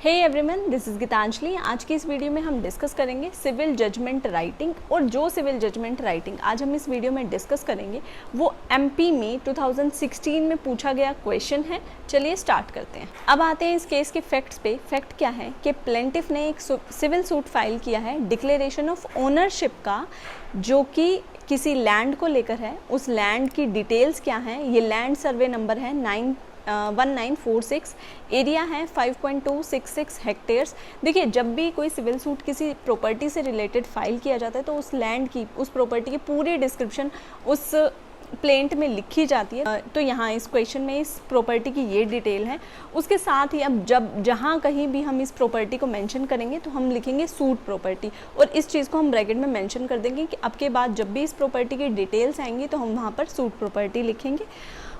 Hey everyone, this is Geetanjali. आज की इस वीडियो में हम डिस्कस करेंगे सिविल जजमेंट राइटिंग। और जो सिविल जजमेंट राइटिंग आज हम इस वीडियो में डिस्कस करेंगे वो एमपी में 2016 में पूछा गया क्वेश्चन है। चलिए स्टार्ट करते हैं। अब आते हैं इस केस के फैक्ट्स पे। फैक्ट क्या है कि प्लेंटिफ ने एक सिविल सूट फाइल किया है डिक्लेरेशन ऑफ ओनरशिप का, जो कि किसी लैंड को लेकर है। उस लैंड की डिटेल्स क्या हैं? ये लैंड सर्वे नंबर है 1946, एरिया है 5.266 हेक्टेयर्स। देखिए, जब भी कोई सिविल सूट किसी प्रॉपर्टी से रिलेटेड फाइल किया जाता है तो उस लैंड की, उस प्रॉपर्टी की पूरी डिस्क्रिप्शन उस प्लेंट में लिखी जाती है। तो यहाँ इस क्वेश्चन में इस प्रॉपर्टी की ये डिटेल है। उसके साथ ही अब जहाँ कहीं भी हम इस प्रॉपर्टी को मेंशन करेंगे तो हम लिखेंगे सूट प्रॉपर्टी, और इस चीज़ को हम ब्रैकेट में मेंशन कर देंगे कि अब के बाद जब भी इस प्रॉपर्टी की डिटेल्स आएंगी तो हम वहाँ पर सूट प्रॉपर्टी लिखेंगे।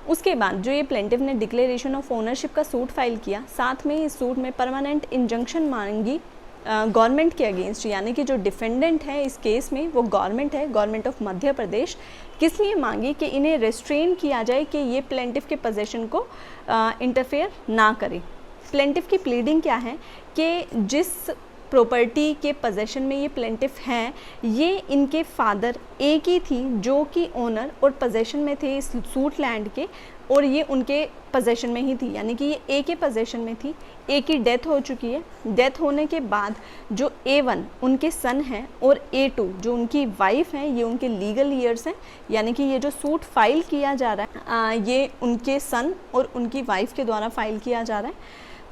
उसके बाद जो ये प्लेंटिफ ने डिक्लेरेशन ऑफ ओनरशिप का सूट फाइल किया, साथ में इस सूट में परमानेंट इंजंक्शन मांगी गवर्नमेंट के अगेंस्ट, यानी कि जो डिफेंडेंट है इस केस में वो गवर्नमेंट है, गवर्नमेंट ऑफ मध्य प्रदेश। किस लिए मांगी? कि इन्हें रेस्ट्रेन किया जाए कि ये प्लेंटिफ के पोजेशन को इंटरफेयर ना करे। प्लेंटिफ की प्लीडिंग क्या है कि जिस प्रॉपर्टी के पोजेशन में ये प्लेंटिफ हैं, ये इनके फादर ए की थी, जो कि ओनर और पोजेशन में थे इस सूट लैंड के, और ये उनके पोजेशन में ही थी, यानी कि ये ए के पोजेशन में थी। ए की डेथ हो चुकी है। डेथ होने के बाद जो A1 उनके सन हैं और A2 जो उनकी वाइफ हैं, ये उनके लीगल ईयर्स हैं, यानी कि ये जो सूट फाइल किया जा रहा है ये उनके सन और उनकी वाइफ के द्वारा फाइल किया जा रहा है।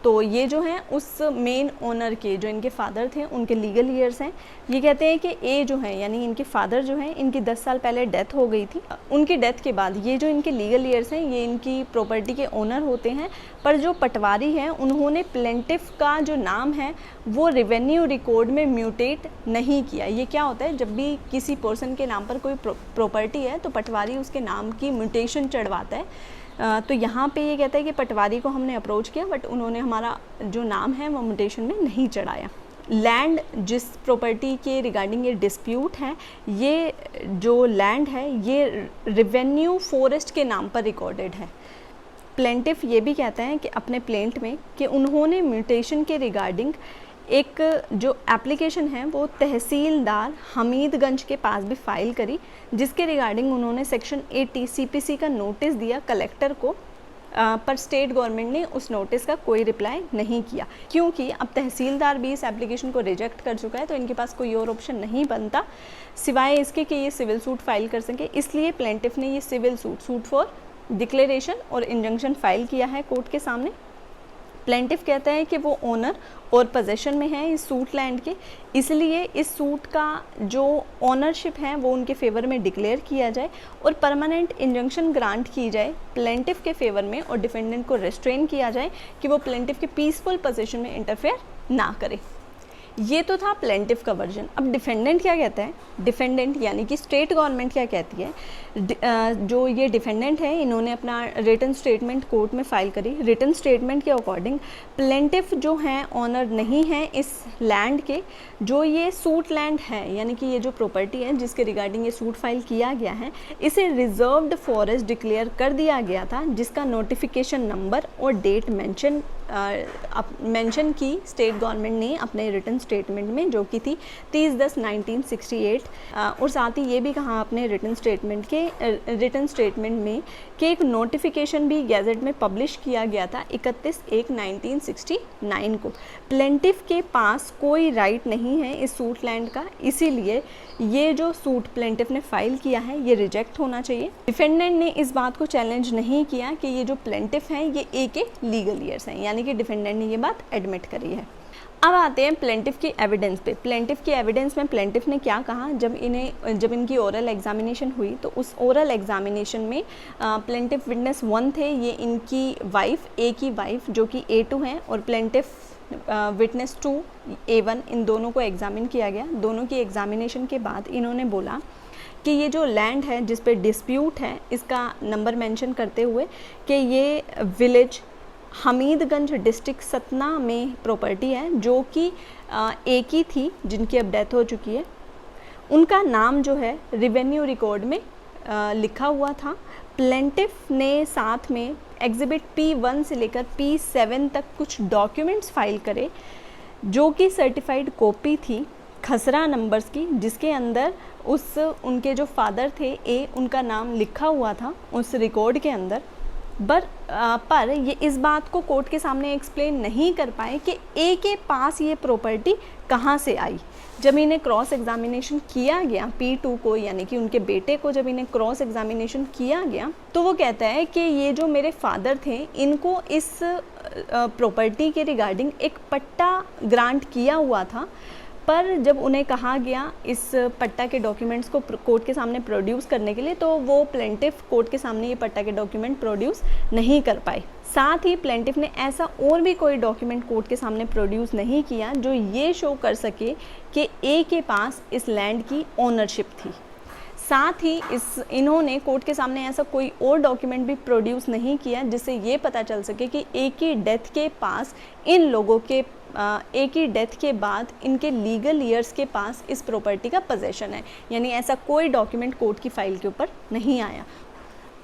तो ये जो हैं उस मेन ओनर के, जो इनके फादर थे, उनके लीगल ईयर्स हैं। ये कहते हैं कि ए जो है, यानी इनके फादर जो हैं, इनकी 10 साल पहले डेथ हो गई थी। उनकी डेथ के बाद ये जो इनके लीगल ईयर्स हैं, ये इनकी प्रॉपर्टी के ओनर होते हैं। पर जो पटवारी हैं उन्होंने प्लेंटिफ का जो नाम है वो रेवेन्यू रिकॉर्ड में म्यूटेट नहीं किया। ये क्या होता है, जब भी किसी पर्सन के नाम पर कोई प्रॉपर्टी है तो पटवारी उसके नाम की म्यूटेशन चढ़वाता है। तो यहाँ पे ये कहता है कि पटवारी को हमने अप्रोच किया, बट उन्होंने हमारा जो नाम है वो म्यूटेशन में नहीं चढ़ाया। लैंड जिस प्रॉपर्टी के रिगार्डिंग ये डिस्प्यूट है, ये जो लैंड है ये रेवेन्यू फॉरेस्ट के नाम पर रिकॉर्डेड है। प्लेंटिफ ये भी कहता है कि अपने प्लेंट में कि उन्होंने म्यूटेशन के रिगार्डिंग एक जो एप्लीकेशन है वो तहसीलदार हमीदगंज के पास भी फाइल करी, जिसके रिगार्डिंग उन्होंने सेक्शन 80 CPC का नोटिस दिया कलेक्टर को, पर स्टेट गवर्नमेंट ने उस नोटिस का कोई रिप्लाई नहीं किया, क्योंकि अब तहसीलदार भी इस एप्लीकेशन को रिजेक्ट कर चुका है। तो इनके पास कोई और ऑप्शन नहीं बनता सिवाय इसके कि ये सिविल सूट फाइल कर सके। इसलिए प्लेंटिफ ने ये सिविल सूट फॉर डिक्लेरेशन और इंजंक्शन फाइल किया है कोर्ट के सामने। प्लेंटिफ कहता है कि वो ओनर और पोजेशन में है इस सूट लैंड के, इसलिए इस सूट का जो ओनरशिप है वो उनके फेवर में डिक्लेयर किया जाए और परमानेंट इंजंक्शन ग्रांट की जाए प्लेंटिफ के फेवर में, और डिफेंडेंट को रेस्ट्रेन किया जाए कि वो प्लेंटिफ के पीसफुल पोजेशन में इंटरफेयर ना करे। ये तो था प्लेंटिफ का वर्जन। अब डिफेंडेंट क्या कहता है? डिफेंडेंट यानी कि स्टेट गवर्नमेंट क्या कहती है? जो ये डिफेंडेंट है, इन्होंने अपना रिटन स्टेटमेंट कोर्ट में फाइल करी। रिटन स्टेटमेंट के अकॉर्डिंग प्लेंटिफ जो हैं ऑनर नहीं है इस लैंड के। जो ये सूट लैंड है, यानी कि ये जो प्रॉपर्टी है जिसके रिगार्डिंग ये सूट फाइल किया गया है, इसे रिजर्व्ड फॉरेस्ट डिक्लेयर कर दिया गया था, जिसका नोटिफिकेशन नंबर और डेट मेंशन की स्टेट गवर्नमेंट ने अपने रिटन स्टेटमेंट में, जो कि थी 30/10/1968। और साथ ही ये भी कहा अपने रिटन स्टेटमेंट में कि एक नोटिफिकेशन भी गैजेट में पब्लिश किया गया था 31/1/1969 को। प्लेंटिफ के पास कोई राइट नहीं है इस सूट लैंड का, इसीलिए ये जो सूट प्लेंटिफ ने फाइल किया है ये रिजेक्ट होना चाहिए। डिफेंडेंट ने इस बात को चैलेंज नहीं किया कि ये जो प्लेंटिफ हैं ये ए के लीगल ईयर्स हैं, यानी कि डिफेंडेंट ने ये बात एडमिट करी है। अब आते हैं प्लेंटिफ की एविडेंस पे। प्लेंटिफ की एविडेंस में प्लेंटिफ ने क्या कहा? जब इनकी ओरल एग्जामिनेशन हुई तो उस ओरल एग्जामिनेशन में प्लेंटिफ विटनेस 1 थे, ये इनकी वाइफ, ए की वाइफ जो कि A2 हैं, और प्लेंटिफ विटनेस 2 A1, इन दोनों को एग्जामिन किया गया। दोनों की एग्जामिनेशन के बाद इन्होंने बोला कि ये जो लैंड है जिस पे डिस्प्यूट है, इसका नंबर मेंशन करते हुए कि ये विलेज हमीदगंज डिस्ट्रिक्ट सतना में प्रॉपर्टी है, जो कि ए की थी, जिनकी अब डेथ हो चुकी है। उनका नाम जो है रेवेन्यू रिकॉर्ड में लिखा हुआ था, प्लेंटिफ ने साथ में एग्जिबिट P1 से लेकर P7 तक कुछ डॉक्यूमेंट्स फाइल करे जो कि सर्टिफाइड कॉपी थी खसरा नंबर्स की, जिसके अंदर उनके जो फादर थे ए, उनका नाम लिखा हुआ था उस रिकॉर्ड के अंदर। पर ये इस बात को कोर्ट के सामने एक्सप्लेन नहीं कर पाए कि ए के पास ये प्रॉपर्टी कहाँ से आई। जब इन्हें क्रॉस एग्जामिनेशन किया गया P2 को, यानी कि उनके बेटे को जब इन्हें क्रॉस एग्जामिनेशन किया गया तो वो कहता है कि ये जो मेरे फादर थे इनको इस प्रॉपर्टी के रिगार्डिंग एक पट्टा ग्रांट किया हुआ था, पर जब उन्हें कहा गया इस पट्टा के डॉक्यूमेंट्स को कोर्ट के सामने प्रोड्यूस करने के लिए तो वो प्लेंटिफ कोर्ट के सामने ये पट्टा के डॉक्यूमेंट प्रोड्यूस नहीं कर पाए। साथ ही प्लेंटिफ ने ऐसा और भी कोई डॉक्यूमेंट कोर्ट के सामने प्रोड्यूस नहीं किया जो ये शो कर सके कि ए के पास इस लैंड की ओनरशिप थी। साथ ही इन्होंने कोर्ट के सामने ऐसा कोई और डॉक्यूमेंट भी प्रोड्यूस नहीं किया जिससे ये पता चल सके कि ए की डेथ के पास इन लोगों के ए की डेथ के बाद इनके लीगल ईयर्स के पास इस प्रॉपर्टी का पोजेशन है, यानी ऐसा कोई डॉक्यूमेंट कोर्ट की फाइल के ऊपर नहीं आया।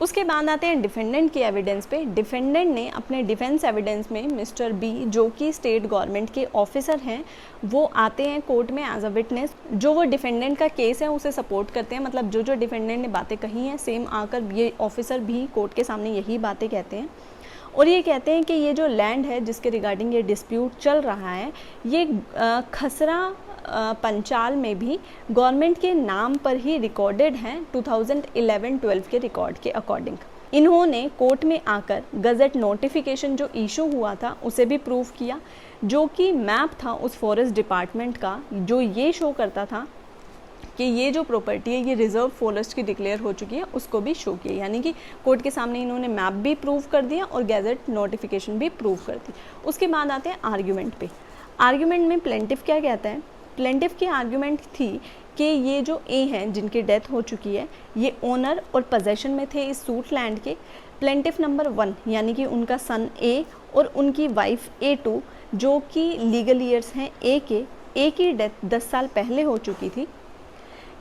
उसके बाद आते हैं डिफेंडेंट के एविडेंस पे। डिफेंडेंट ने अपने डिफेंस एविडेंस में मिस्टर बी, जो कि स्टेट गवर्नमेंट के ऑफिसर हैं, वो आते हैं कोर्ट में एज अ विटनेस। जो वो डिफेंडेंट का केस है उसे सपोर्ट करते हैं, मतलब जो जो डिफेंडेंट ने बातें कही हैं सेम आकर ये ऑफिसर भी कोर्ट के सामने यही बातें कहते हैं। और ये कहते हैं कि ये जो लैंड है जिसके रिगार्डिंग ये डिस्प्यूट चल रहा है ये खसरा पंचाल में भी गवर्नमेंट के नाम पर ही रिकॉर्डेड है 2011-12 के रिकॉर्ड के अकॉर्डिंग। इन्होंने कोर्ट में आकर गज़ट नोटिफिकेशन जो इशू हुआ था उसे भी प्रूव किया, जो कि मैप था उस फॉरेस्ट डिपार्टमेंट का जो ये शो करता था कि ये जो प्रॉपर्टी है ये रिजर्व फॉरेस्ट की डिक्लेयर हो चुकी है, उसको भी शो किया। यानी कि कोर्ट के सामने इन्होंने मैप भी प्रूव कर दिया और गैजेट नोटिफिकेशन भी प्रूव कर दी। उसके बाद आते हैं आर्ग्यूमेंट पे। आर्ग्यूमेंट में प्लेंटिफ क्या कहता है? प्लेंटिफ की आर्ग्यूमेंट थी कि ये जो ए हैं जिनकी डेथ हो चुकी है ये ओनर और पोजेशन में थे इस सूट लैंड के। प्लेंटिफ नंबर 1 यानी कि उनका सन ए और उनकी वाइफ A2 जो कि लीगल ईयर्स हैं ए की डेथ 10 साल पहले हो चुकी थी।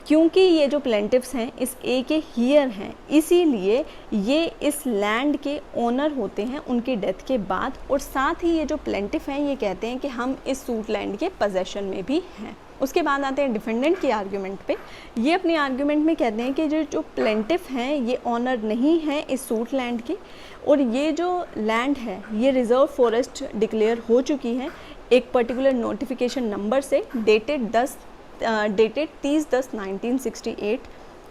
क्योंकि ये जो प्लेंटिफ्स हैं इस ए के हीयर हैं, इसीलिए ये इस लैंड के ओनर होते हैं उनकी डेथ के बाद। और साथ ही ये जो प्लेंटिफ हैं ये कहते हैं कि हम इस सूट लैंड के पोजेशन में भी हैं। उसके बाद आते हैं डिफेंडेंट की आर्ग्यूमेंट पे। ये अपने आर्ग्यूमेंट में कहते हैं कि जो प्लेंटिफ हैं ये ऑनर नहीं है इस सूट लैंड के, और ये जो लैंड है ये रिजर्व फॉरेस्ट डिक्लेयर हो चुकी है एक पर्टिकुलर नोटिफिकेशन नंबर से डेटेड 30/10/1968।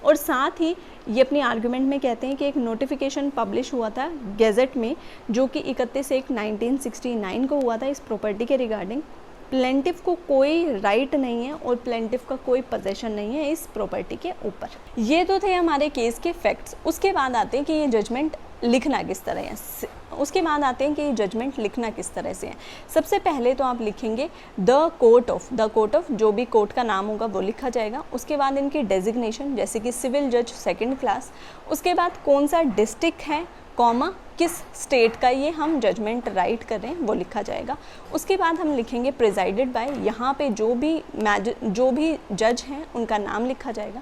और साथ ही ये अपनी आर्गूमेंट में कहते हैं कि एक नोटिफिकेशन पब्लिश हुआ था गैजेट में जो कि 31/1/1969 को हुआ था इस प्रॉपर्टी के रिगार्डिंग। प्लेंटिफ को कोई राइट नहीं है और प्लेंटिफ का कोई पोजेशन नहीं है इस प्रॉपर्टी के ऊपर। ये तो थे हमारे केस के फैक्ट्स। उसके बाद आते हैं कि ये जजमेंट लिखना किस तरह है। जजमेंट लिखना किस तरह से है। सबसे पहले तो आप लिखेंगे द कोर्ट ऑफ, जो भी कोर्ट का नाम होगा वो लिखा जाएगा। उसके बाद इनकी डेजिग्नेशन जैसे कि सिविल जज 2nd क्लास। उसके बाद कौन सा डिस्ट्रिक्ट है, कॉमा किस स्टेट का ये हम जजमेंट राइट कर रहे हैं वो लिखा जाएगा। उसके बाद हम लिखेंगे प्रिजाइडेड बाय, यहाँ पे जो भी जज हैं उनका नाम लिखा जाएगा।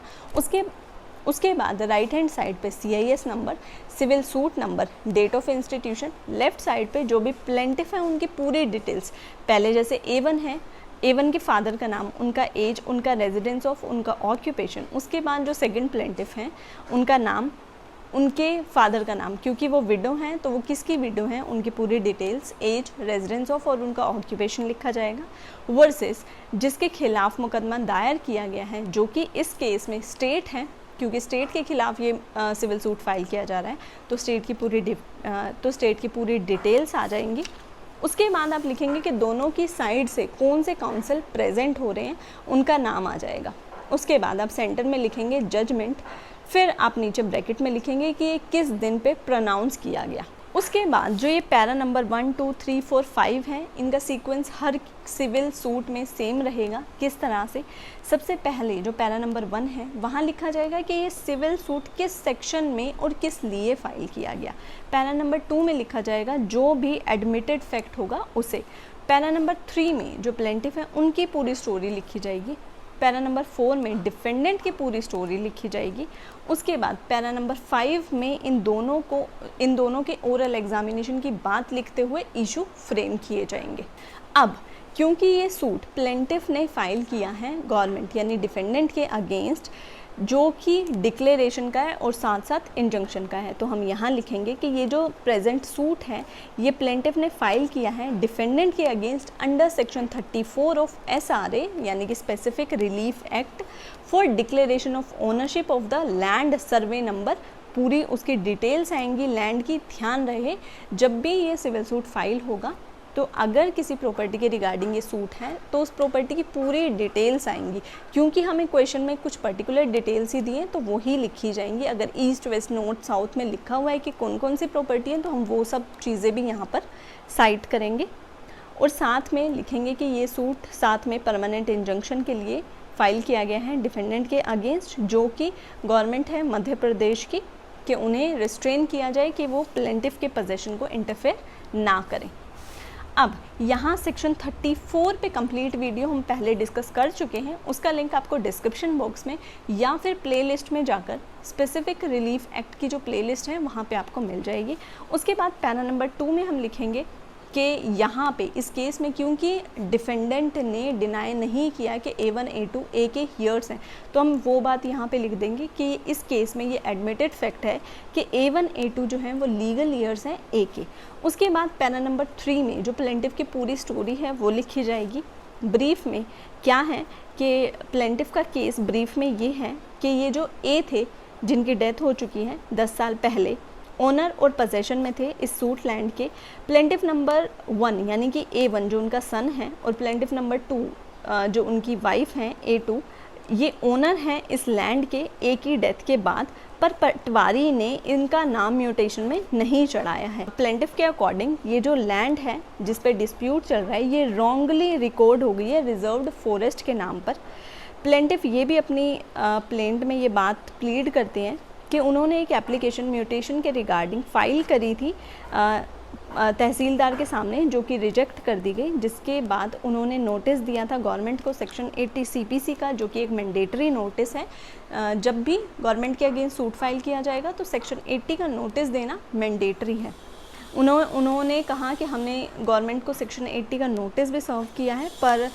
उसके बाद राइट हैंड साइड पे CIS number, civil suit number, date of institution. Left side पे जो भी प्लेंटिफ है उनकी पूरी डिटेल्स, पहले जैसे A1 है, A1 के फादर का नाम, उनका एज, उनका रेजिडेंस ऑफ, उनका ऑक्यूपेशन। उसके बाद जो सेकंड प्लेंटिफ हैं उनका नाम, उनके फादर का नाम, क्योंकि वो विडो हैं तो वो किसकी विडो हैं उनकी पूरी डिटेल्स, एज, रेजिडेंस ऑफ और उनका ऑक्यूपेशन लिखा जाएगा। वर्सेस जिसके खिलाफ मुकदमा दायर किया गया है जो कि इस केस में स्टेट है, क्योंकि स्टेट के खिलाफ ये सिविल सूट फाइल किया जा रहा है तो स्टेट की पूरी डिटेल्स आ जाएंगी। उसके बाद आप लिखेंगे कि दोनों की साइड से कौन से काउंसिल प्रेजेंट हो रहे हैं उनका नाम आ जाएगा। उसके बाद आप सेंटर में लिखेंगे जजमेंट, फिर आप नीचे ब्रैकेट में लिखेंगे कि ये किस दिन पे प्रोनाउंस किया गया। उसके बाद जो ये पैरा नंबर 1, 2, 3, 4, 5 है, इनका सीक्वेंस हर सिविल सूट में सेम रहेगा। किस तरह से? सबसे पहले जो पैरा नंबर 1 है वहाँ लिखा जाएगा कि ये सिविल सूट किस सेक्शन में और किस लिए फाइल किया गया। पैरा नंबर 2 में लिखा जाएगा जो भी एडमिटेड फैक्ट होगा उसे। पैरा नंबर 3 में जो प्लेंटिफ है उनकी पूरी स्टोरी लिखी जाएगी। पैरा नंबर 4 में डिफेंडेंट की पूरी स्टोरी लिखी जाएगी। उसके बाद पैरा नंबर 5 में इन दोनों के ओरल एग्जामिनेशन की बात लिखते हुए इशू फ्रेम किए जाएंगे। अब क्योंकि ये सूट प्लेंटिफ ने फाइल किया है गवर्नमेंट यानी डिफेंडेंट के अगेंस्ट, जो कि डिक्लेरेशन का है और साथ साथ इंजंक्शन का है, तो हम यहाँ लिखेंगे कि ये जो प्रेजेंट सूट है ये प्लेंटिफ ने फाइल किया है डिफेंडेंट के against under section 34 of SRA यानी कि specific relief act for declaration of ownership of the land survey number. पूरी उसकी डिटेल्स आएंगी लैंड की। ध्यान रहे जब भी ये सिविल सूट फाइल होगा तो अगर किसी प्रॉपर्टी के रिगार्डिंग ये सूट है तो उस प्रॉपर्टी की पूरी डिटेल्स आएंगी, क्योंकि हमें क्वेश्चन में कुछ पर्टिकुलर डिटेल्स ही दिए तो वो ही लिखी जाएंगी। अगर ईस्ट वेस्ट नॉर्थ साउथ में लिखा हुआ है कि कौन कौन सी प्रॉपर्टी है तो हम वो सब चीज़ें भी यहाँ पर साइट करेंगे और साथ में लिखेंगे कि ये सूट साथ में परमानेंट इंजंक्शन के लिए फाइल किया गया है डिफेंडेंट के अगेंस्ट, जो कि गवर्नमेंट है मध्य प्रदेश की, कि उन्हें रिस्ट्रेन किया जाए कि वो प्लेंटिफ के पोजेशन को इंटरफेयर ना करें। अब यहाँ सेक्शन 34 पे कंप्लीट वीडियो हम पहले डिस्कस कर चुके हैं, उसका लिंक आपको डिस्क्रिप्शन बॉक्स में या फिर प्लेलिस्ट में जाकर स्पेसिफिक रिलीफ एक्ट की जो प्लेलिस्ट है वहाँ पे आपको मिल जाएगी। उसके बाद पैरा नंबर 2 में हम लिखेंगे कि यहाँ पे इस केस में क्योंकि डिफेंडेंट ने डिनाई नहीं किया कि A1 A2 A के ईयर्स हैं, तो हम वो बात यहाँ पे लिख देंगे कि इस केस में ये एडमिटेड फैक्ट है कि A1 A2 जो हैं वो लीगल ईयर्स हैं A के। उसके बाद पैरा नंबर 3 में जो प्लेंटिफ की पूरी स्टोरी है वो लिखी जाएगी। ब्रीफ में क्या है कि प्लेंटिफ का केस ब्रीफ में ये है कि ये जो A थे जिनकी डेथ हो चुकी है 10 साल पहले, ओनर और पोजेशन में थे इस सूट लैंड के। प्लेंटिफ नंबर 1 यानी कि A1 जो उनका सन है और प्लेंटिफ नंबर 2 जो उनकी वाइफ हैं A2, ये ओनर हैं इस लैंड के A की डेथ के बाद, पर पटवारी ने इनका नाम म्यूटेशन में नहीं चढ़ाया है। प्लेंटिफ के अकॉर्डिंग ये जो लैंड है जिस पे डिस्प्यूट चल रहा है ये रॉन्गली रिकॉर्ड हो गई है रिजर्व्ड फॉरेस्ट के नाम पर। प्लेंटिफ ये भी अपनी प्लेंट में ये बात प्लीड करते हैं कि उन्होंने एक एप्लीकेशन म्यूटेशन के रिगार्डिंग फ़ाइल करी थी तहसीलदार के सामने, जो कि रिजेक्ट कर दी गई, जिसके बाद उन्होंने नोटिस दिया था गवर्नमेंट को सेक्शन 80 CPC का, जो कि एक मैंडेटरी नोटिस है। जब भी गवर्नमेंट के अगेंस्ट सूट फाइल किया जाएगा तो सेक्शन 80 का नोटिस देना मैंडेटरी है। उन्होंने कहा कि हमने गवर्नमेंट को सेक्शन 80 का नोटिस भी सर्व किया है, पर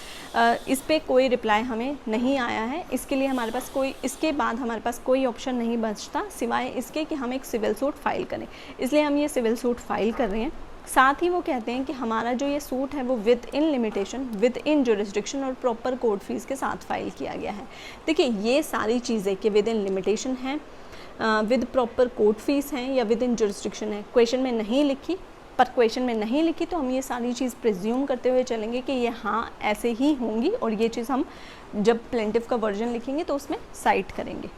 इस पे कोई रिप्लाई हमें नहीं आया है। इसके लिए हमारे पास इसके बाद हमारे पास कोई ऑप्शन नहीं बचता सिवाय इसके कि हम एक सिविल सूट फाइल करें, इसलिए हम ये सिविल सूट फाइल कर रहे हैं। साथ ही वो कहते हैं कि हमारा जो ये सूट है वो with in limitation, with in jurisdiction और प्रॉपर कोर्ट फीस के साथ फाइल किया गया है। देखिए ये सारी चीज़ें कि विद इन लिमिटेशन है, विद प्रॉपर कोर्ट फीस हैं या विद इन जुरिस्डिक्शन है, क्वेश्चन में नहीं लिखी, पर क्वेश्चन में नहीं लिखी तो हम ये सारी चीज़ प्रिज्यूम करते हुए चलेंगे कि ये हाँ ऐसे ही होंगी, और ये चीज़ हम जब प्लेंटिफ का वर्जन लिखेंगे तो उसमें साइट करेंगे।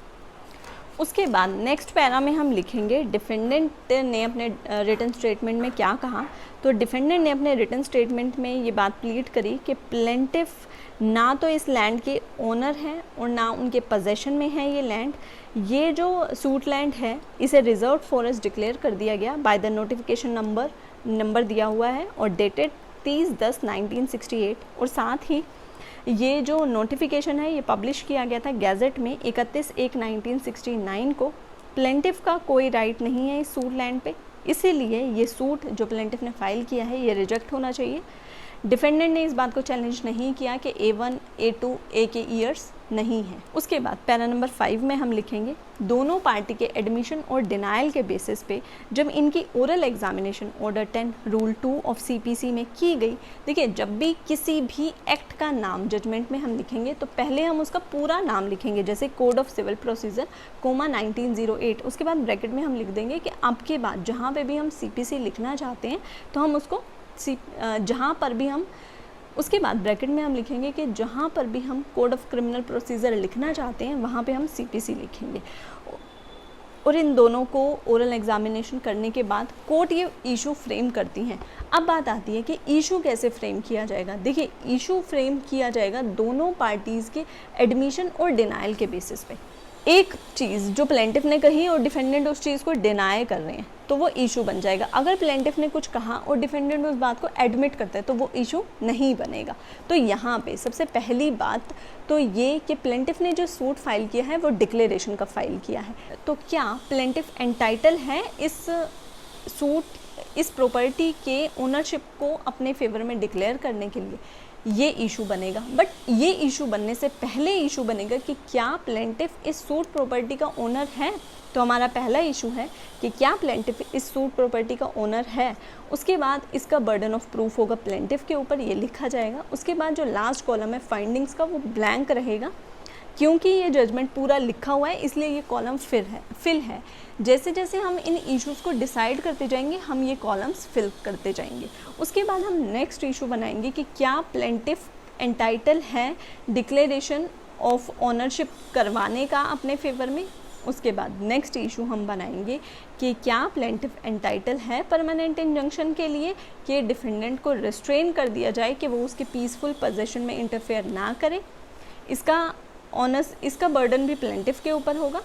उसके बाद नेक्स्ट पैरा में हम लिखेंगे डिफेंडेंट ने अपने रिटन स्टेटमेंट में क्या कहा। तो डिफेंडेंट ने अपने रिटन स्टेटमेंट में ये बात प्लीड करी कि प्लेंटिफ ना तो इस लैंड के ओनर हैं और ना उनके पोजेशन में है ये लैंड। ये जो सूट लैंड है इसे रिजर्व फॉरेस्ट डिक्लेयर कर दिया गया बाय द नोटिफिकेशन नंबर दिया हुआ है और डेटेड 30/10/1968, और साथ ही ये जो नोटिफिकेशन है ये पब्लिश किया गया था गैजेट में 31/1/1969 को। प्लेंटिफ का कोई राइट नहीं है इस सूट लैंड पे, इसीलिए ये सूट जो प्लेंटिफ ने फाइल किया है ये रिजेक्ट होना चाहिए। डिफेंडेंट ने इस बात को चैलेंज नहीं किया कि A1 A2 A के ईयर्स नहीं है। उसके बाद पैरा नंबर 5 में हम लिखेंगे दोनों पार्टी के एडमिशन और डिनायल के बेसिस पे जब इनकी oral examination order 10 rule 2 of CPC में की गई। देखिए जब भी किसी भी एक्ट का नाम जजमेंट में हम लिखेंगे तो पहले हम उसका पूरा नाम लिखेंगे, जैसे कोड ऑफ सिविल प्रोसीजर 1908, उसके बाद ब्रैकेट में हम लिख देंगे कि अब के बाद जहाँ पे भी हम CPC लिखना चाहते हैं तो हम उसको जहाँ पर भी हम, उसके बाद ब्रैकेट में हम लिखेंगे कि जहाँ पर भी हम कोड ऑफ क्रिमिनल प्रोसीजर लिखना चाहते हैं वहाँ पे हम CPC लिखेंगे। और इन दोनों को ओरल एग्जामिनेशन करने के बाद कोर्ट ये इशू फ्रेम करती हैं। अब बात आती है कि इशू कैसे फ्रेम किया जाएगा। देखिए इशू फ्रेम किया जाएगा दोनों पार्टीज़ के एडमिशन और डिनायल के बेसिस पे। एक चीज़ जो प्लेंटिफ ने कही और डिफेंडेंट उस चीज़ को डिनाई कर रहे हैं तो वो इशू बन जाएगा। अगर प्लेंटिफ ने कुछ कहा और डिफेंडेंट उस बात को एडमिट करता है तो वो इशू नहीं बनेगा। तो यहाँ पे सबसे पहली बात तो ये कि प्लेंटिफ ने जो सूट फाइल किया है वो डिक्लेरेशन का फाइल किया है। तो क्या प्लेंटिफ एंटाइटल है इस प्रॉपर्टी के ओनरशिप को अपने फेवर में डिक्लेयर करने के लिए, ये इशू बनेगा। बट ये इशू बनने से पहले इशू बनेगा कि क्या प्लेंटिफ इस सूट प्रॉपर्टी का ओनर है। तो हमारा पहला इशू है कि क्या प्लेंटिफ इस सूट प्रॉपर्टी का ओनर है। उसके बाद इसका बर्डन ऑफ प्रूफ होगा प्लेंटिफ के ऊपर, ये लिखा जाएगा। उसके बाद जो लास्ट कॉलम है फाइंडिंग्स का वो ब्लैंक रहेगा, क्योंकि ये जजमेंट पूरा लिखा हुआ है इसलिए ये कॉलम फिल है। जैसे जैसे हम इन इश्यूज़ को डिसाइड करते जाएंगे हम ये कॉलम्स फिल करते जाएंगे। उसके बाद हम नेक्स्ट इशू बनाएंगे कि क्या प्लेंटिफ एंटाइटल है डिक्लेरेशन ऑफ ओनरशिप करवाने का अपने फेवर में। उसके बाद नेक्स्ट इशू हम बनाएंगे कि क्या प्लेंटिफ एंटाइटल है परमानेंट इंजंक्शन के लिए कि डिफेंडेंट को रिस्ट्रेन कर दिया जाए कि वो उसके पीसफुल पोजेशन में इंटरफेयर ना करे। इसका बर्डन भी प्लेंटिफ के ऊपर होगा।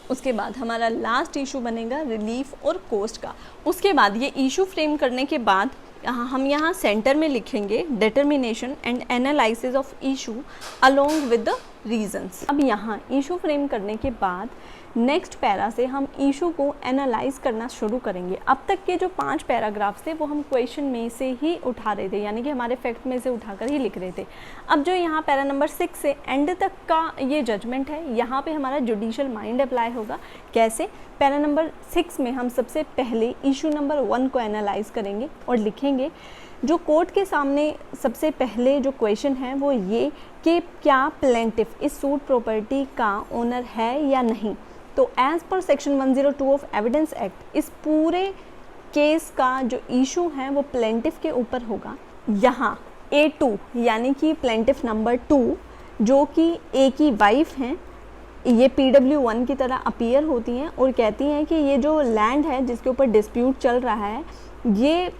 उसके बाद हमारा लास्ट इशू बनेगा रिलीफ और कॉस्ट का। उसके बाद ये इशू फ्रेम करने के बाद हम यहाँ सेंटर में लिखेंगे determination and analysis of issue along with the reasons. अब यहाँ इशू फ्रेम करने के बाद नेक्स्ट पैरा से हम इशू को एनालाइज करना शुरू करेंगे। अब तक के जो 5 पैराग्राफ्स थे वो हम क्वेश्चन में से ही उठा रहे थे, यानी कि हमारे फैक्ट में से उठाकर ही लिख रहे थे। अब जो यहाँ पैरा नंबर 6 से एंड तक का ये जजमेंट है, यहाँ पे हमारा जुडिशियल माइंड अप्लाई होगा। कैसे? पैरा नंबर 6 में हम सबसे पहले इशू नंबर 1 को एनालाइज करेंगे और लिखेंगे जो कोर्ट के सामने सबसे पहले जो क्वेश्चन है वो ये कि क्या प्लेंटिफ इस सूट प्रॉपर्टी का ओनर है या नहीं। तो as per section 102 of evidence act इस पूरे केस का जो इशू है वो प्लेंटिफ के ऊपर होगा। यहाँ A2 यानी कि प्लेंटिफ नंबर 2 जो कि A की वाइफ हैं, ये PW1 की तरह अपीयर होती हैं और कहती हैं कि ये जो लैंड है जिसके ऊपर डिस्प्यूट चल रहा है ये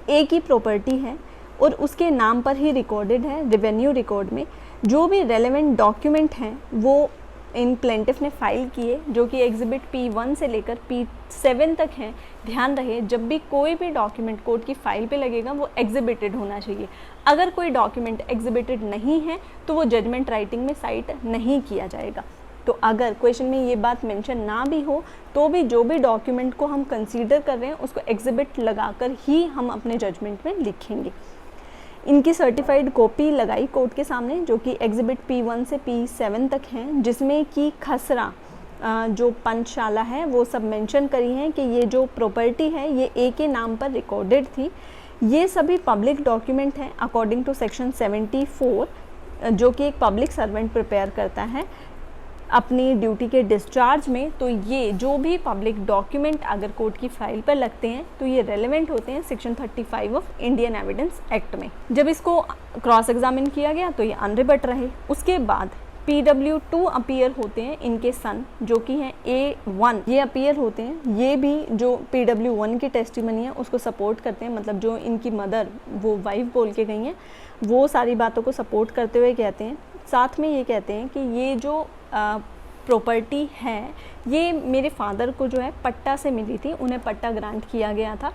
A की प्रॉपर्टी है और उसके नाम पर ही रिकॉर्डेड है रेवेन्यू रिकॉर्ड में। जो भी रेलेवेंट डॉक्यूमेंट हैं वो इन प्लेंटिफ ने फाइल किए जो कि एग्जिबिट P1 से लेकर P7 तक हैं। ध्यान रहे जब भी कोई भी डॉक्यूमेंट कोर्ट की फाइल पे लगेगा वो एग्जिबिटेड होना चाहिए। अगर कोई डॉक्यूमेंट एग्जिबिटेड नहीं है तो वो जजमेंट राइटिंग में साइट नहीं किया जाएगा। तो अगर क्वेश्चन में ये बात मेंशन ना भी हो तो भी जो भी डॉक्यूमेंट को हम कंसीडर कर रहे हैं उसको एग्जिबिट लगाकर ही हम अपने जजमेंट में लिखेंगे। इनकी सर्टिफाइड कॉपी लगाई कोर्ट के सामने जो कि एग्जिबिट P1 से P7 तक हैं, जिसमें कि खसरा जो पंचशाला है वो सब मेंशन करी हैं कि ये जो प्रॉपर्टी है ये A के नाम पर रिकॉर्डेड थी। ये सभी पब्लिक डॉक्यूमेंट हैं अकॉर्डिंग टू सेक्शन 74 जो कि एक पब्लिक सर्वेंट प्रिपेयर करता है अपनी ड्यूटी के डिस्चार्ज में। तो ये जो भी पब्लिक डॉक्यूमेंट अगर कोर्ट की फाइल पर लगते हैं तो ये रेलेवेंट होते हैं section 35 of Indian evidence act में। जब इसको क्रॉस एग्जामिन किया गया तो ये अनरिबट रहे। उसके बाद PW2 अपीयर होते हैं, इनके सन जो कि हैं A1 ये अपीयर होते हैं। ये भी जो PW1 की टेस्टिमनी है उसको सपोर्ट करते हैं, मतलब जो इनकी मदर वो वाइफ बोल के गई हैं वो सारी बातों को सपोर्ट करते हुए कहते हैं। साथ में ये कहते हैं कि ये जो प्रॉपर्टी है ये मेरे फादर को जो है पट्टा से मिली थी, उन्हें पट्टा ग्रांट किया गया था।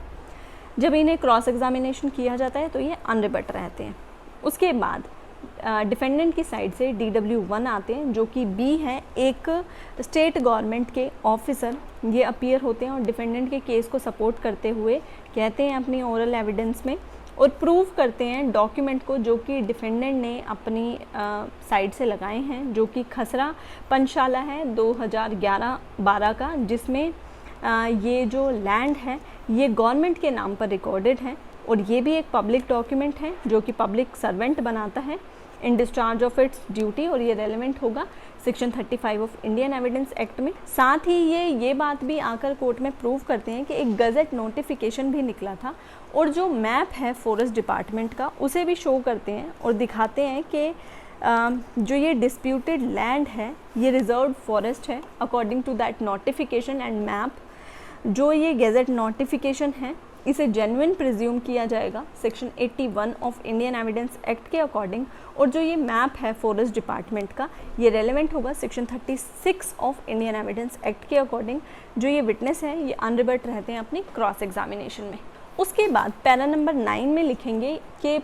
जब इन्हें क्रॉस एग्जामिनेशन किया जाता है तो ये अनरिबट रहते हैं। उसके बाद डिफेंडेंट की साइड से DW1 आते हैं जो कि B है, एक स्टेट गवर्नमेंट के ऑफिसर। ये अपीयर होते हैं और डिफेंडेंट के केस को सपोर्ट करते हुए कहते हैं अपनी ओरल एविडेंस में और प्रूव करते हैं डॉक्यूमेंट को जो कि डिफेंडेंट ने अपनी साइड से लगाए हैं, जो कि खसरा पंचशाला है 2011-12 का, जिसमें ये जो लैंड है ये गवर्नमेंट के नाम पर रिकॉर्डेड है और ये भी एक पब्लिक डॉक्यूमेंट है जो कि पब्लिक सर्वेंट बनाता है इन डिस्चार्ज ऑफ इट्स ड्यूटी और ये रेलेवेंट होगा section 35 of Indian evidence act में। साथ ही ये बात भी आकर कोर्ट में प्रूव करते हैं कि एक गज़ेट नोटिफिकेशन भी निकला था और जो मैप है फॉरेस्ट डिपार्टमेंट का उसे भी शो करते हैं और दिखाते हैं कि जो ये डिस्प्यूटेड लैंड है ये रिजर्व्ड फॉरेस्ट है according to that notification and map. जो ये गज़ेट नोटिफिकेशन है इसे जेन्युइन प्रिज्यूम किया जाएगा section 81 of Indian evidence act के अकॉर्डिंग, और जो ये मैप है फॉरेस्ट डिपार्टमेंट का, ये रेलेवेंट होगा section 36 of Indian evidence act के अकॉर्डिंग। जो ये विटनेस है ये अनरिबट रहते हैं अपनी क्रॉस एग्जामिनेशन में। उसके बाद पैरा नंबर 9 में लिखेंगे कि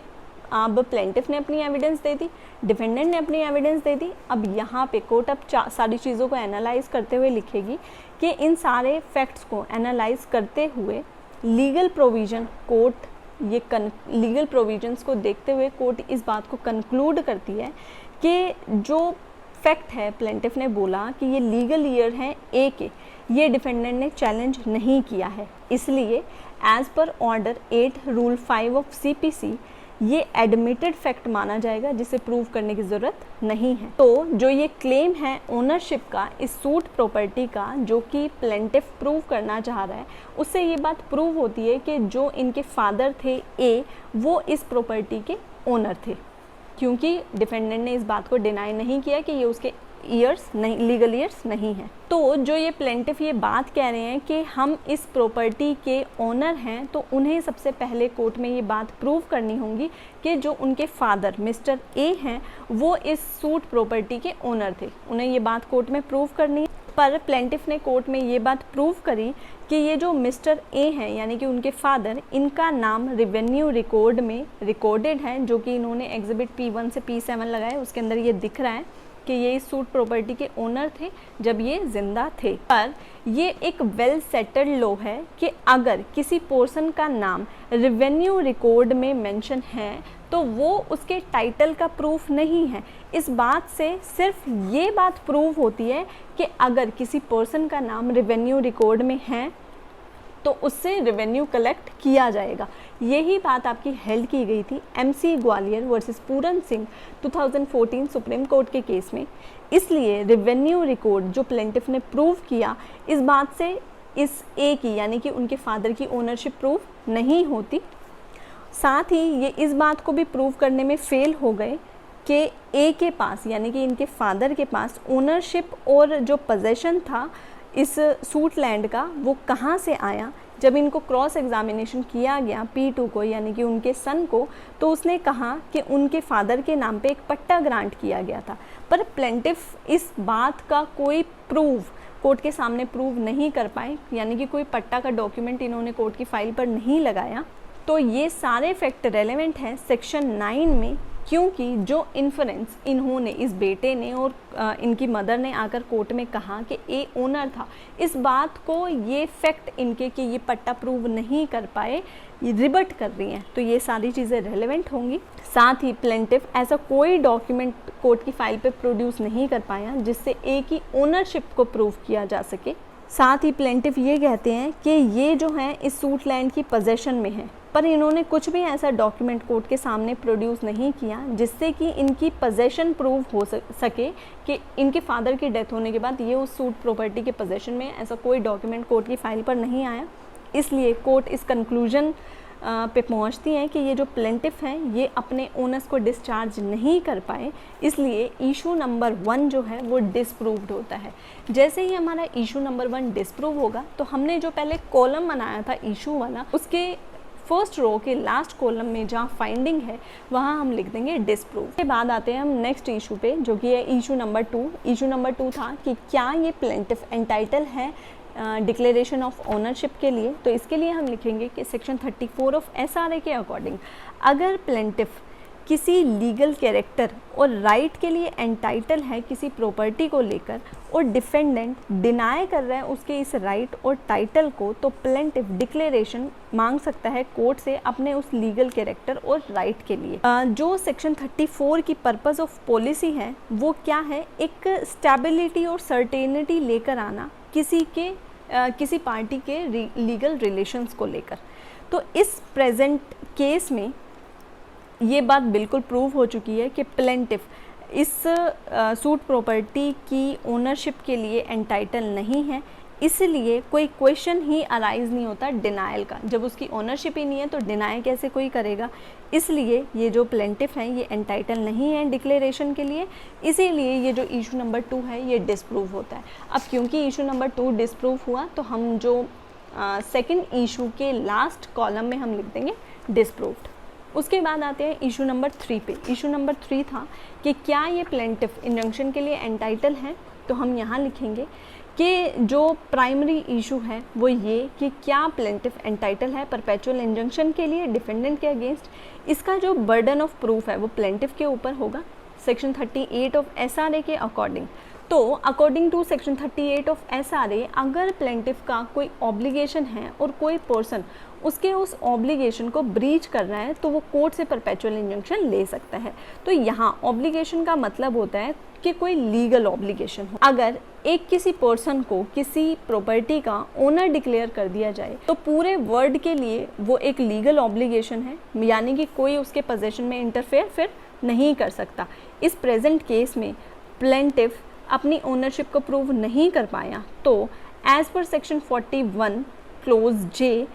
अब प्लेंटिफ ने अपनी एविडेंस दे दी, डिफेंडेंट ने अपनी एविडेंस दे दी। अब यहाँ पे कोर्ट अब सारी चीज़ों को एनालाइज करते हुए लिखेगी कि इन सारे फैक्ट्स को एनालाइज करते हुए legal provision court legal provisions को देखते हुए कोर्ट इस बात को कंक्लूड करती है कि जो फैक्ट है प्लेंटिफ ने बोला कि ये लीगल ईयर है ए के, ये डिफेंडेंट ने चैलेंज नहीं किया है, इसलिए as per order 8 rule 5 of CPC ये एडमिटेड फैक्ट माना जाएगा, जिसे प्रूव करने की ज़रूरत नहीं है। तो जो ये क्लेम है ओनरशिप का इस सूट प्रॉपर्टी का, जो कि प्लेंटिफ प्रूव करना चाह रहा है, उससे ये बात प्रूव होती है कि जो इनके फादर थे ए, वो इस प्रॉपर्टी के ओनर थे, क्योंकि डिफेंडेंट ने इस बात को डिनाई नहीं किया कि ये उसके ईयर्स नहीं, लीगल ईयर्स नहीं है। तो जो ये प्लेंटिफ ये बात कह रहे हैं कि हम इस प्रॉपर्टी के ओनर हैं, तो उन्हें सबसे पहले कोर्ट में ये बात प्रूव करनी होगी कि जो उनके फादर मिस्टर ए हैं वो इस सूट प्रॉपर्टी के ओनर थे। उन्हें ये बात कोर्ट में प्रूव करनी है। पर प्लेंटिफ ने कोर्ट में ये बात प्रूव करी कि ये जो मिस्टर ए हैं यानी कि उनके फादर, इनका नाम रेवेन्यू रिकॉर्ड में रिकॉर्डेड है, जो कि इन्होंने एग्जिबिट P1 से P7 लगाए, उसके अंदर ये दिख रहा है कि ये इस सूट प्रॉपर्टी के ओनर थे जब ये जिंदा थे। पर ये एक वेल सेटल्ड लॉ है कि अगर किसी पर्सन का नाम रेवेन्यू रिकॉर्ड में मेंशन है तो वो उसके टाइटल का प्रूफ नहीं है। इस बात से सिर्फ ये बात प्रूव होती है कि अगर किसी पर्सन का नाम रेवेन्यू रिकॉर्ड में है तो उससे रेवेन्यू कलेक्ट किया जाएगा। यही बात आपकी हेल्ड की गई थी MC Gwalior versus Puran Singh 2014 supreme court के केस में। इसलिए रेवेन्यू रिकॉर्ड जो प्लेंटिफ ने प्रूव किया, इस बात से इस ए की यानी कि उनके फादर की ओनरशिप प्रूफ नहीं होती। साथ ही ये इस बात को भी प्रूव करने में फेल हो गए कि ए के पास यानी कि इनके फादर के पास ओनरशिप और जो पोजेशन था इस सूट लैंड का, वो कहाँ से आया। जब इनको क्रॉस एग्जामिनेशन किया गया P2 को यानी कि उनके सन को, तो उसने कहा कि उनके फादर के नाम पे एक पट्टा ग्रांट किया गया था। पर प्लेंटिफ इस बात का कोई प्रूव कोर्ट के सामने प्रूव नहीं कर पाए, यानी कि कोई पट्टा का डॉक्यूमेंट इन्होंने कोर्ट की फाइल पर नहीं लगाया। तो ये सारे फैक्ट रेलेवेंट हैं सेक्शन 9 में, क्योंकि जो इन्फ्रेंस इन्होंने इस बेटे ने और इनकी मदर ने आकर कोर्ट में कहा कि ए ओनर था, इस बात को ये फैक्ट इनके कि ये पट्टा प्रूव नहीं कर पाए, ये रिबट कर रही हैं। तो ये सारी चीज़ें रेलेवेंट होंगी। साथ ही प्लेंटिफ ऐसा कोई डॉक्यूमेंट कोर्ट की फाइल पे प्रोड्यूस नहीं कर पाया जिससे ए की ओनरशिप को प्रूव किया जा सके। साथ ही प्लेंटिफ ये कहते हैं कि ये जो है इस सूट लैंड की पोजेशन में है, पर इन्होंने कुछ भी ऐसा डॉक्यूमेंट कोर्ट के सामने प्रोड्यूस नहीं किया जिससे कि इनकी पोजेशन प्रूव हो सके कि इनके फादर की डेथ होने के बाद ये उस सूट प्रॉपर्टी के पोजेशन में। ऐसा कोई डॉक्यूमेंट कोर्ट की फाइल पर नहीं आया। इसलिए कोर्ट इस कंक्लूजन पे पहुंचती हैं कि ये जो प्लेंटिफ हैं ये अपने ओनर्स को डिस्चार्ज नहीं कर पाए, इसलिए इशू नंबर 1 जो है वो डिसप्रूव्ड होता है। जैसे ही हमारा इशू नंबर 1 डिसप्रूव होगा तो हमने जो पहले कॉलम बनाया था इशू वाला, उसके फर्स्ट रो के लास्ट कॉलम में जहाँ फाइंडिंग है वहाँ हम लिख देंगे डिसप्रूव। के बाद आते हैं हम नेक्स्ट इशू पे, जो कि है इशू नंबर 2। इशू नंबर 2 था कि क्या ये प्लेंटिफ एंटाइटल है डिक्लेरेशन ऑफ ओनरशिप के लिए। तो इसके लिए हम लिखेंगे कि सेक्शन 34 ऑफ SRA के अकॉर्डिंग अगर प्लेंटिफ किसी लीगल कैरेक्टर और राइट के लिए एंटाइटल है किसी प्रॉपर्टी को लेकर और डिफेंडेंट डिनाई कर रहा है उसके इस राइट और टाइटल को, तो प्लेंटिफ डिक्लेरेशन मांग सकता है कोर्ट से अपने उस लीगल कैरेक्टर और राइट के लिए। जो सेक्शन 34 की पर्पस ऑफ पॉलिसी है वो क्या है, एक स्टेबिलिटी और सर्टेनिटी लेकर आना किसी पार्टी के लीगल रिलेशंस को लेकर। तो इस प्रेजेंट केस में ये बात बिल्कुल प्रूव हो चुकी है कि प्लेंटिफ इस सूट प्रॉपर्टी की ओनरशिप के लिए एंटाइटल नहीं है, इसलिए कोई क्वेश्चन ही अराइज नहीं होता डिनायल का। जब उसकी ओनरशिप ही नहीं है तो डिनाई कैसे कोई करेगा। इसलिए ये जो प्लेंटिफ हैं ये एंटाइटल नहीं है डिक्लेरेशन के लिए, इसीलिए ये जो इशू नंबर 2 है ये डिसप्रूव होता है। अब क्योंकि इशू नंबर 2 डिसप्रूव हुआ तो हम जो सेकंड इशू के लास्ट कॉलम में हम लिख देंगे डिसप्रूव्ड। उसके बाद आते हैं इशू नंबर 3 पे। इशू नंबर 3 था कि क्या ये प्लेंटिफ इंजंक्शन के लिए एंटाइटल है, तो हम यहाँ लिखेंगे कि जो प्राइमरी इशू है वो ये कि क्या प्लेंटिफ एंटाइटल है परपेचुअल इंजंक्शन के लिए डिफेंडेंट के अगेंस्ट। इसका जो बर्डन ऑफ प्रूफ है वो प्लेंटिफ के ऊपर होगा सेक्शन 38 ऑफ SRA के अकॉर्डिंग। तो according to section 38 of SRA अगर प्लेंटिफ का कोई ऑब्लिगेशन है और कोई पर्सन उसके उस ऑब्लिगेशन को ब्रीच कर रहा है तो वो कोर्ट से परपेचुअल इंजंक्शन ले सकता है। तो यहाँ ऑब्लिगेशन का मतलब होता है कि कोई लीगल ऑब्लिगेशन हो। अगर एक किसी पर्सन को किसी प्रॉपर्टी का ओनर डिक्लेयर कर दिया जाए तो पूरे वर्ल्ड के लिए वो एक लीगल ऑब्लिगेशन है, यानी कि कोई उसके पोजेशन में इंटरफेयर फिर नहीं कर सकता। इस प्रेजेंट केस में प्लेंटिफ अपनी ओनरशिप को प्रूव नहीं कर पाया, तो as per section 41 clause J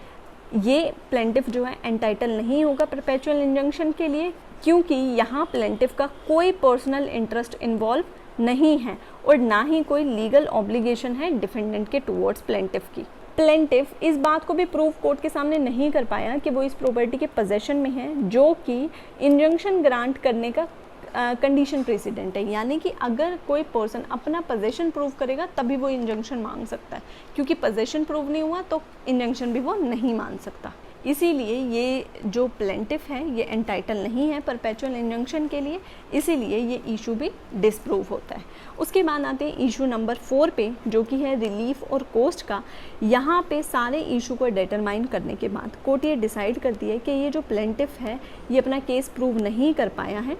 ये प्लेंटिफ जो है एंटाइटल नहीं होगा परपेचुअल इंजंक्शन के लिए, क्योंकि यहाँ प्लेंटिफ का कोई पर्सनल इंटरेस्ट इन्वॉल्व नहीं है और ना ही कोई लीगल ऑब्लिगेशन है डिफेंडेंट के टुवर्ड्स प्लेंटिफ की। प्लेंटिफ इस बात को भी प्रूफ कोर्ट के सामने नहीं कर पाया कि वो इस प्रॉपर्टी के पोजेशन में है जो कि इंजंक्शन ग्रांट करने का कंडीशन प्रेसिडेंट है, यानी कि अगर कोई पर्सन अपना पोजेशन प्रूव करेगा तभी वो इंजंक्शन मांग सकता है, क्योंकि पोजेशन प्रूव नहीं हुआ तो इंजंक्शन भी वो नहीं मान सकता। इसीलिए ये जो प्लेंटिफ है ये एंटाइटल नहीं है परपेचुअल इंजंक्शन के लिए, इसीलिए ये इशू भी डिसप्रूव होता है। उसके बाद आते हैं इशू नंबर 4 पे, जो कि है रिलीफ और कोस्ट का। यहाँ पे सारे इशू को डिटरमाइन करने के बाद कोर्ट ये डिसाइड करती है कि ये जो प्लेंटिफ है ये अपना केस प्रूव नहीं कर पाया है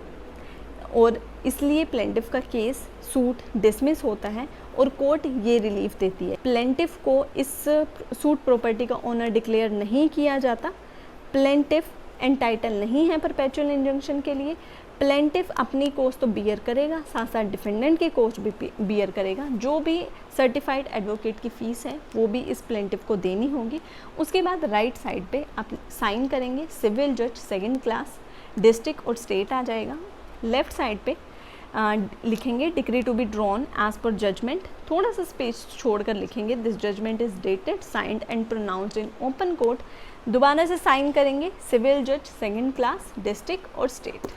और इसलिए प्लेंटिफ का केस सूट डिसमिस होता है और कोर्ट ये रिलीफ देती है। प्लेंटिफ को इस सूट प्रॉपर्टी का ओनर डिक्लेयर नहीं किया जाता, प्लेंटिफ एंटाइटल नहीं है परपेचुअल इंजंक्शन के लिए, प्लेंटिफ अपनी कोस्ट तो बियर करेगा, साथ साथ डिफेंडेंट की कोस्ट भी बियर करेगा। जो भी सर्टिफाइड एडवोकेट की फ़ीस है वो भी इस प्लेंटिफ को देनी होगी। उसके बाद राइट साइड पे आप साइन करेंगे सिविल जज सेकंड क्लास, डिस्ट्रिक्ट और स्टेट आ जाएगा। लेफ्ट साइड पे लिखेंगे decree to be drawn as per judgment, थोड़ा सा स्पेस छोड़कर लिखेंगे this judgment is dated signed and pronounced in open court. दोबारा से साइन करेंगे सिविल जज सेकंड क्लास, डिस्ट्रिक्ट और स्टेट।